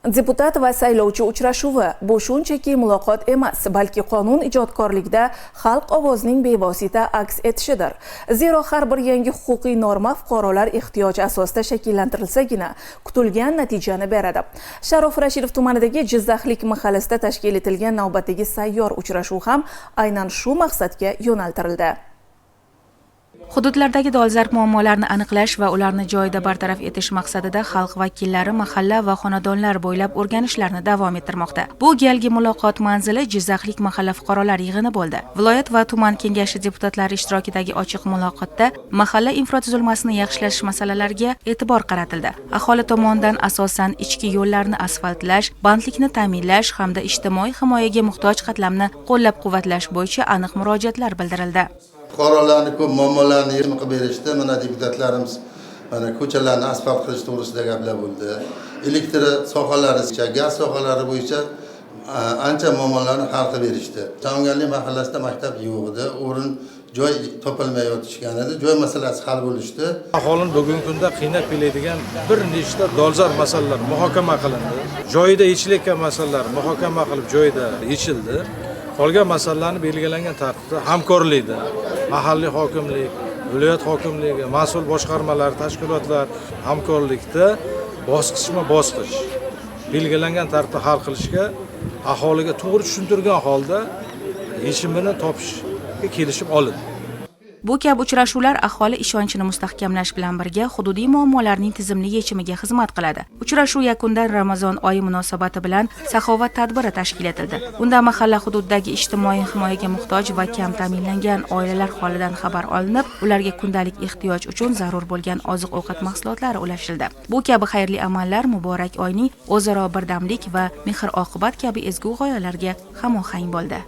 Deputat va saylovchi uchrashuvi bu shunchaki muloqot emas, balki qonun ijodkorligida xalq ovozining bevosita aks etishidir. Zero har bir yangi huquqiy norma fuqarolar ehtiyoji asosida shakllantirilsagina kutilgan natijani beradi. Sharof Rashidov tumanidagi Jizzaxlik mahallasida tashkil etilgan navbatdagi sayyor uchrashuv ham aynan shu maqsadga yo'naltirildi. Hududlardagi dolzarb muammolarni aniqlash va ularni joyida bartaraf etish maqsadida xalq vakillari mahalla va xonadonlar bo'ylab o'rganishlarni davom ettirmoqda. Bu galgi muloqot manzili Jizzaxlik mahalla fuqarolar yig'ini bo'ldi. Viloyat va tuman kengashi deputatlari ishtirokidagi ochiq muloqotda mahalla infratuzilmasini yaxshilash masalalariga e'tibor qaratildi. Aholi tomonidan asosan ichki yo'llarni asfaltlash, bandlikni ta'minlash hamda ijtimoiy himoyaga muhtoj qatlamni qo'llab-quvvatlash bo'yicha aniq murojaatlar bildirildi. Fuqarolarni ko'p muammolarni yechim qilib berishdi. Mana deputatlarimiz mana ko'chalarni asfalt qilish to'g'risida gaplar bo'ldi. Elektr sohalari, gaz sohalari bo'yicha ancha muammolarni hal qilib berishdi. Chavangarli mahallasida maktab yo'q edi, o'rin joy topilmay yotishgan edi. Joy masalasi hal bo'lishdi. Aholini bugungi kunda qiynab kelaydigan bir nechta dolzarb masalalar muhokama qilindi. Joyida yechilayotgan masalalar muhokama qilib joyida yechildi. Qolgan masalalarni belgilangan tartibda hamkorlikda mahalliy hokimlik, viloyat hokimligi, mas'ul boshqarmalar, tashkilotlar hamkorlikda bosqichma-bosqich belgilangan tartibda hal qilishga, aholiga to'g'ri tushuntirgan holda yechimini topishga kelishib olindi. Bu kabi uchrashuvlar aholi ishonchini mustahkamlash bilan birga hududiy muammolarning tizimli yechimiga xizmat qiladi. Uchrashuv yakunida Ramazon oyi munosabati bilan saxovat tadbiri tashkil etildi. Unda mahalla hududidagi ijtimoiy himoyaga muhtoj va kam ta'minlangan oilalar holidan xabar olinib, ularga kundalik ehtiyoj uchun zarur bo'lgan oziq-ovqat mahsulotlari ulashildi. Bu kabi xayrli amallar muborak oyning o'zaro birdamlik va mehr-oqibat kabi ezgu g'oyalarga hamohang bo'ldi.